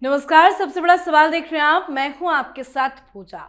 नमस्कार। सबसे बड़ा सवाल देख रहे हैं आप। मैं हूं आपके साथ पूजा।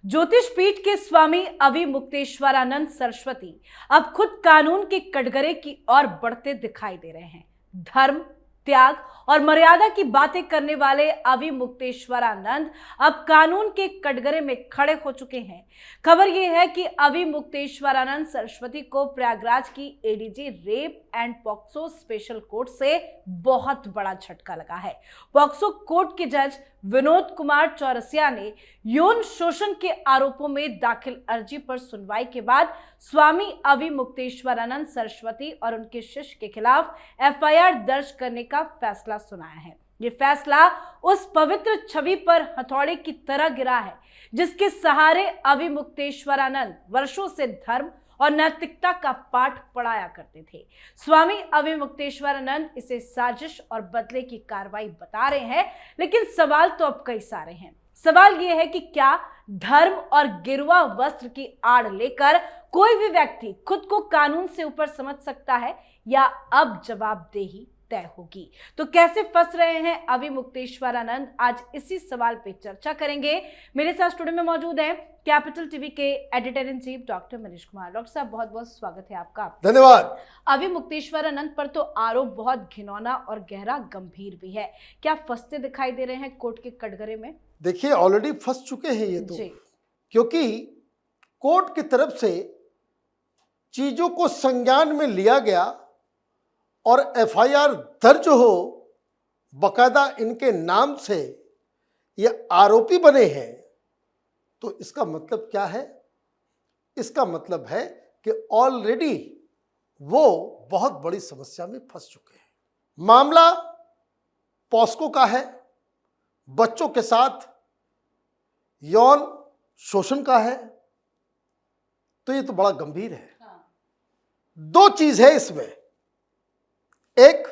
ज्योतिष पीठ के स्वामी अविमुक्तेश्वरानंद सरस्वती अब खुद कानून के कटघरे की ओर बढ़ते दिखाई दे रहे हैं। धर्म, त्याग और मर्यादा की बातें करने वाले अविमुक्तेश्वरानंद अब कानून के कटघरे में खड़े हो चुके हैं। खबर यह है कि अविमुक्तेश्वरानंद सरस्वती को प्रयागराज की ADJ rape and POCSO special court से बहुत बड़ा झटका लगा है। पॉक्सो कोर्ट के जज विनोद कुमार चौरसिया ने यौन शोषण के आरोपों में दाखिल अर्जी पर सुनवाई के बाद स्वामी अविमुक्तेश्वरानंद सरस्वती और उनके शिष्य के खिलाफ एफआईआर दर्ज करने का फैसला सुनाया है। ये फैसला उस पवित्र छवि पर हथौड़े की तरह गिरा है जिसके सहारे अविमुक्तेश्वरानंद वर्षों से धर्म और नैतिकता का पाठ पढ़ाया करते थे। स्वामी अविमुक्तेश्वरानंद इसे साजिश और बदले की कार्रवाई बता रहे हैं, लेकिन सवाल तो अब कई सारे हैं। सवाल यह है कि क्या धर्म और गिरुआ वस्त्र की आड़ लेकर कोई भी व्यक्ति खुद को कानून से ऊपर समझ सकता है, या अब जवाबदेही तय होगी? तो कैसे फंस रहे हैं अविमुक्तेश्वरानंद, आज इसी सवाल पे चर्चा करेंगे। मेरे साथ स्टूडियो में मौजूद हैं कैपिटल टीवी के editor in chief doctor Manish Kumar. Doctor साहब, बहुत बहुत स्वागत है आपका। धन्यवाद। अविमुक्तेश्वरानंद पर तो आरोप बहुत घिनौना और गहरा गंभीर भी है। क्या फंसते दिखाई दे रहे हैं कोर्ट के कटघरे में? देखिए, ऑलरेडी फंस चुके हैं ये तो जी। क्योंकि कोर्ट की तरफ से चीजों को संज्ञान में लिया गया और एफआईआर दर्ज हो, बकायदा इनके नाम से ये आरोपी बने हैं। तो इसका मतलब क्या है? इसका मतलब है कि ऑलरेडी वो बहुत बड़ी समस्या में फंस चुके हैं। मामला पॉस्को का है, बच्चों के साथ यौन शोषण का है, तो ये तो बड़ा गंभीर है। दो चीज है इसमें, एक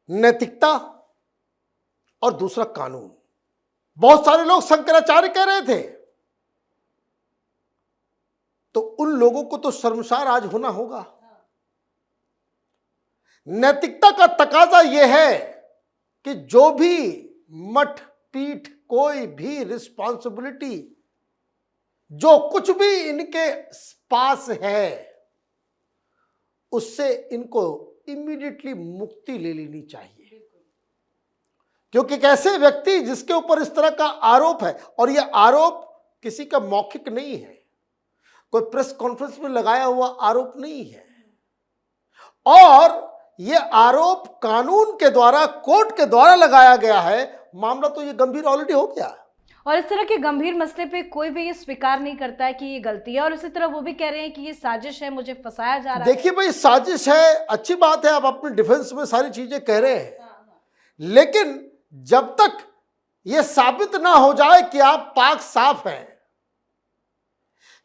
नैतिकता और दूसरा कानून। बहुत सारे लोग शंकराचार्य कह रहे थे, तो उन लोगों को तो शर्मसार आज होना होगा। नैतिकता का तकाजा यह है कि जो भी मठ पीठ, कोई भी रिस्पॉन्सिबिलिटी, जो कुछ भी इनके पास है, उससे इनको इमीडिएटली मुक्ति ले लेनी चाहिए। क्योंकि एक ऐसे व्यक्ति जिसके ऊपर इस तरह का आरोप है, और यह आरोप किसी का मौखिक नहीं है, कोई प्रेस कॉन्फ्रेंस में लगाया हुआ आरोप नहीं है, और यह आरोप कानून के द्वारा, कोर्ट के द्वारा लगाया गया है। मामला तो यह गंभीर ऑलरेडी हो गया। और इस तरह के गंभीर मसले पे कोई भी ये स्वीकार नहीं करता है कि ये गलती है, और इसी तरह वो भी कह रहे हैं कि ये साजिश है, मुझे फंसाया जा रहा है। देखिए भाई, साजिश है, अच्छी बात है, आप अपने डिफेंस में सारी चीजें कह रहे हैं, लेकिन जब तक यह साबित ना हो जाए कि आप पाक साफ हैं,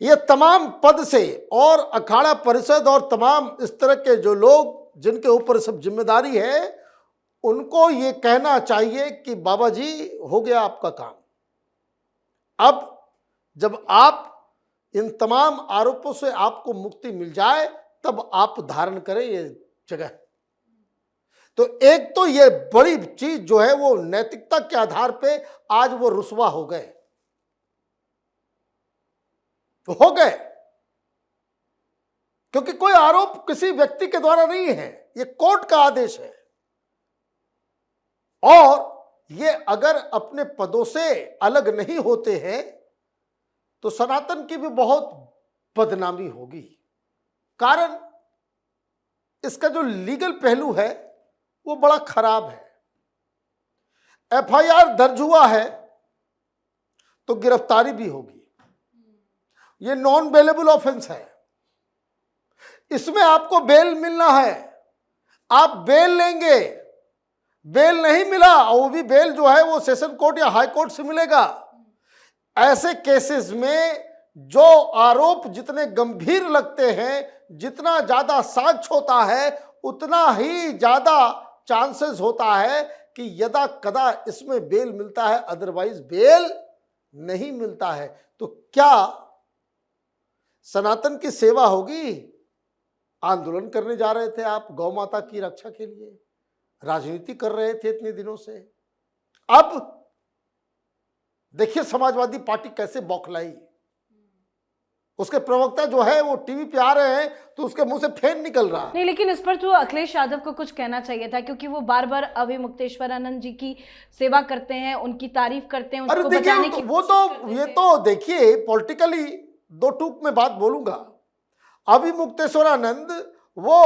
ये तमाम पद से और अखाड़ा परिषद और तमाम इस तरह के जो लोग जिनके ऊपर सब जिम्मेदारी है, उनको ये कहना चाहिए कि बाबा जी, हो गया आपका काम। अब जब आप इन तमाम आरोपों से आपको मुक्ति मिल जाए, तब आप धारण करें ये जगह। तो एक तो ये बड़ी चीज जो है वो नैतिकता के आधार पे आज वो रुसवा हो गए, तो हो गए, क्योंकि कोई आरोप किसी व्यक्ति के द्वारा नहीं है, ये कोर्ट का आदेश है। और ये अगर अपने पदों से अलग नहीं होते हैं तो सनातन की भी बहुत बदनामी होगी। कारण इसका जो लीगल पहलू है वो बड़ा खराब है। एफआईआर दर्ज हुआ है तो गिरफ्तारी भी होगी। ये नॉन बेलेबल ऑफेंस है, इसमें आपको बेल मिलना है, आप बेल लेंगे, बेल नहीं मिला, और वो भी बेल जो है वो सेशन कोर्ट या हाई कोर्ट से मिलेगा। ऐसे केसेस में जो आरोप जितने गंभीर लगते हैं, जितना ज्यादा साक्ष्य होता है, उतना ही ज्यादा चांसेस होता है कि यदा कदा इसमें बेल मिलता है, अदरवाइज बेल नहीं मिलता है। तो क्या सनातन की सेवा होगी? आंदोलन करने जा रहे थे आप गौ माता की रक्षा के लिए, राजनीति कर रहे थे इतने दिनों से, अब देखिए समाजवादी पार्टी कैसे बौखलाई। उसके प्रवक्ता जो है वो टीवी पे आ रहे हैं तो उसके मुंह से फेन निकल रहा है। नहीं, लेकिन इस पर तो अखिलेश यादव को कुछ कहना चाहिए था, क्योंकि वो बार बार अभय मुक्तेश्वरानंद जी की सेवा करते हैं, उनकी तारीफ करते हैं, अरे उनको देखिए बचाने की वो कोशिश तो करते ये थे। तो देखिए पॉलिटिकली दो टूक में बात बोलूंगा। अभी मुक्तेश्वरानंद वो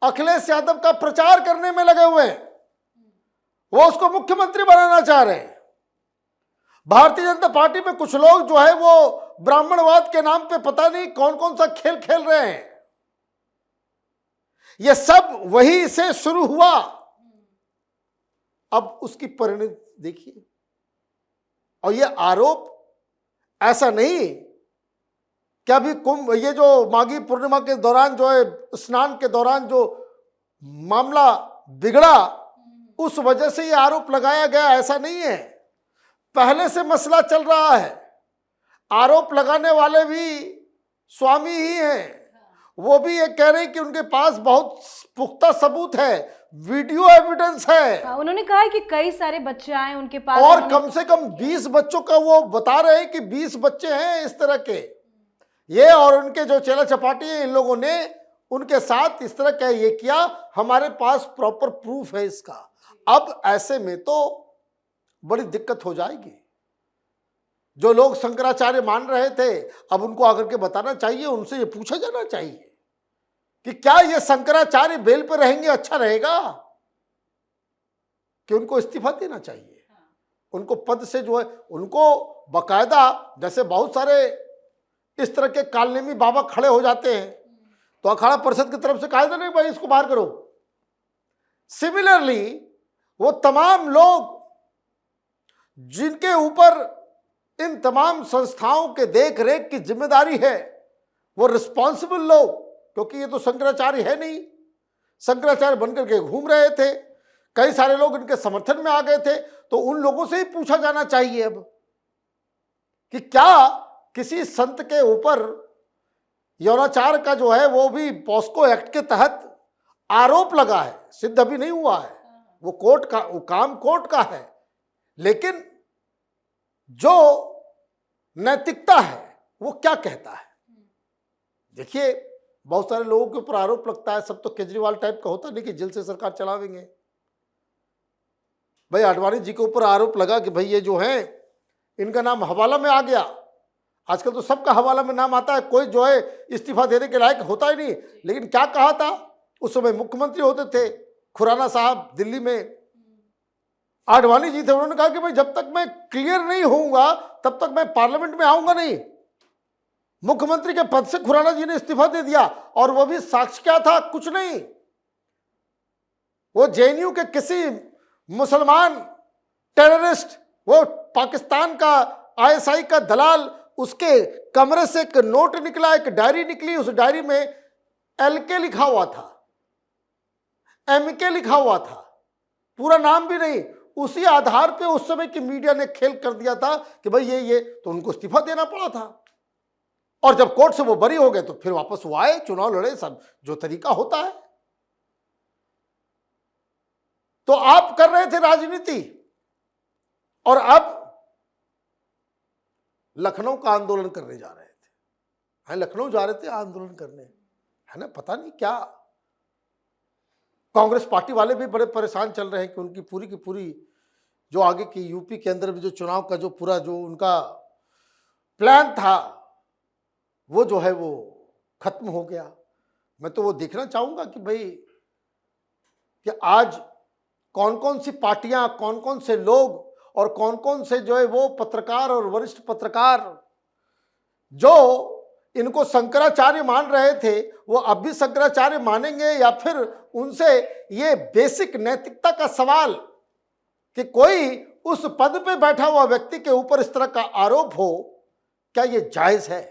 अखिलेश यादव का प्रचार करने में लगे हुए हैं, वो उसको मुख्यमंत्री बनाना चाह रहे हैं। भारतीय जनता पार्टी में कुछ लोग जो है वो ब्राह्मणवाद के नाम पे पता नहीं कौन कौन सा खेल खेल रहे हैं। ये सब वही से शुरू हुआ, अब उसकी परिणति देखिए। और ये आरोप ऐसा नहीं कि अभी कुंभ, ये जो माघी पूर्णिमा के दौरान जो है स्नान के दौरान जो मामला बिगड़ा उस वजह से ये आरोप लगाया गया, ऐसा नहीं है। पहले से मसला चल रहा है। आरोप लगाने वाले भी स्वामी ही हैं। वो भी ये कह रहे हैं कि उनके पास बहुत पुख्ता सबूत है, वीडियो एविडेंस है। उन्होंने कहा है कि कई सारे बच्चे आए उनके पास, और कम से कम 20 बच्चों का वो बता रहे हैं कि 20 बच्चे हैं इस तरह के। ये और उनके जो चेला चपाटी हैं, इन लोगों ने उनके साथ इस तरह का ये किया। हमारे पास प्रॉपर प्रूफ है इसका। अब ऐसे में तो बड़ी दिक्कत हो जाएगी। जो लोग शंकराचार्य मान रहे थे, अब उनको आकर के बताना चाहिए, उनसे ये पूछा जाना चाहिए कि क्या ये शंकराचार्य बेल पर रहेंगे, अच्छा रहेगा कि उनको इस्तीफा देना चाहिए। उनको पद से जो है उनको बकायदा, जैसे बहुत सारे इस तरह के कालनेमी बाबा खड़े हो जाते हैं तो अखाड़ा परिषद की तरफ से कहा जाता नहीं भाई इसको बाहर करो। सिमिलरली वो तमाम लोग जिनके ऊपर इन तमाम संस्थाओं के देख रेख की जिम्मेदारी है, वो रिस्पॉन्सिबल लोग, क्योंकि ये तो शंकराचार्य है नहीं, शंकराचार्य बनकर के घूम रहे थे, कई सारे लोग इनके समर्थन में आ गए थे, तो उन लोगों से ही पूछा जाना चाहिए अब कि क्या किसी संत के ऊपर यौनाचार का जो है वो भी पॉस्को एक्ट के तहत आरोप लगा है, सिद्ध अभी नहीं हुआ है, वो कोर्ट का, वो काम कोर्ट का है, लेकिन जो नैतिकता है वो क्या कहता है। देखिए बहुत सारे लोगों के ऊपर आरोप लगता है, सब तो केजरीवाल टाइप का होता नहीं कि जेल से सरकार चलावेंगे। भाई आडवाणी जी के ऊपर आरोप लगा कि भाई ये जो है इनका नाम हवाला में आ गया। आजकल तो सबका हवाला में नाम आता है, कोई जो है इस्तीफा देने के लायक होता ही नहीं। लेकिन क्या कहा था, उस समय मुख्यमंत्री होते थे खुराना साहब दिल्ली में, आडवाणी जी थे, उन्होंने कहा कि भाई जब तक मैं क्लियर नहीं होऊंगा तब तक मैं पार्लियामेंट में आऊंगा नहीं। मुख्यमंत्री के पद से खुराना जी ने इस्तीफा दे दिया, और वो भी साक्ष्य क्या था, कुछ नहीं, वो जेएनयू के किसी मुसलमान टेररिस्ट, वो पाकिस्तान का आईएसआई का दलाल, उसके कमरे से एक नोट निकला, एक डायरी निकली, उस डायरी में एलके लिखा हुआ था, एमके लिखा हुआ था, पूरा नाम भी नहीं। उसी आधार पे उस समय की मीडिया ने खेल कर दिया था कि भाई ये तो उनको इस्तीफा देना पड़ा था। और जब कोर्ट से वो बरी हो गए तो फिर वापस वो आए, चुनाव लड़े, सब जो तरीका होता है। तो आप कर रहे थे राजनीति, और अब लखनऊ का आंदोलन करने जा रहे थे। हाँ, लखनऊ जा रहे थे आंदोलन करने, है ना, पता नहीं क्या। कांग्रेस पार्टी वाले भी बड़े परेशान चल रहे हैं कि उनकी पूरी की पूरी जो आगे की यूपी के अंदर भी जो चुनाव का जो पूरा जो उनका प्लान था वो जो है वो खत्म हो गया। मैं तो वो देखना चाहूंगा कि भाई कि आज कौन कौन सी पार्टियां, कौन कौन से लोग और कौन कौन से जो है वो पत्रकार और वरिष्ठ पत्रकार जो इनको शंकराचार्य मान रहे थे, वो अब भी शंकराचार्य मानेंगे, या फिर उनसे ये बेसिक नैतिकता का सवाल कि कोई उस पद पे बैठा हुआ व्यक्ति के ऊपर इस तरह का आरोप हो, क्या ये जायज है?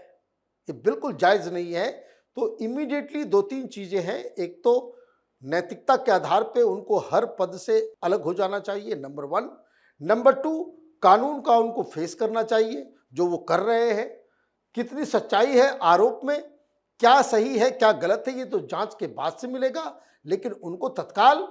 ये बिल्कुल जायज नहीं है। तो इमीडिएटली दो तीन चीजें हैं। एक तो नैतिकता के आधार पे उनको हर पद से अलग हो जाना चाहिए, नंबर 1। नंबर 2, कानून का उनको फेस करना चाहिए जो वो कर रहे हैं। कितनी सच्चाई है आरोप में, क्या सही है क्या गलत है, ये तो जांच के बाद से मिलेगा। लेकिन उनको तत्काल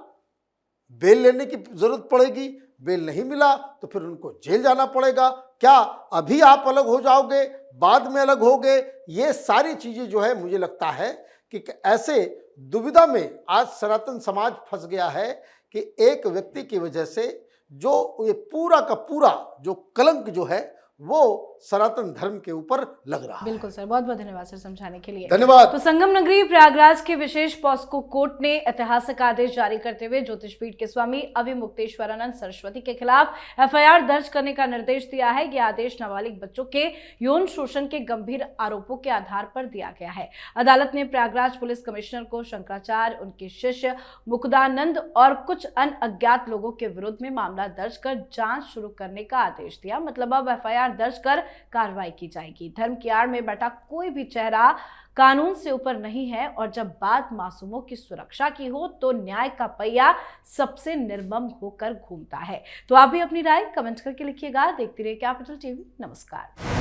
बेल लेने की जरूरत पड़ेगी। बेल नहीं मिला तो फिर उनको जेल जाना पड़ेगा। क्या अभी आप अलग हो जाओगे, बाद में अलग होगे? ये सारी चीजें जो है मुझे लगता है कि ऐसे दुविधा में आज सनातन समाज फंस गया है कि एक व्यक्ति की वजह से जो ये पूरा का पूरा जो कलंक जो है वो सनातन धर्म के ऊपर लग रहा है। बिल्कुल सर, बहुत बहुत धन्यवाद सर समझाने के लिए। धन्यवाद। तो संगम नगरी प्रयागराज के विशेष पॉस्को कोर्ट ने ऐतिहासिक आदेश जारी करते हुए ज्योतिष पीठ के स्वामी अविमुक्तेश्वरानंद सरस्वती के खिलाफ एफआईआर दर्ज करने का निर्देश दिया है। यह आदेश नाबालिग बच्चों के यौन शोषण के गंभीर आरोपों के आधार पर दिया गया है। अदालत ने प्रयागराज पुलिस कमिश्नर को शंकराचार्य, उनके शिष्य मुकुदानंद और कुछ अन्य अज्ञात लोगों के विरुद्ध में मामला दर्ज कर जांच शुरू करने का आदेश दिया। मतलब अब एफआईआर दर्ज कर कार्रवाई की जाएगी। धर्म की आड़ में बैठा कोई भी चेहरा कानून से ऊपर नहीं है और जब बात मासूमों की सुरक्षा की हो तो न्याय का पहिया सबसे निर्मम होकर घूमता है। तो आप भी अपनी राय कमेंट करके लिखिएगा। देखते रहिए कैपिटल टीवी। नमस्कार।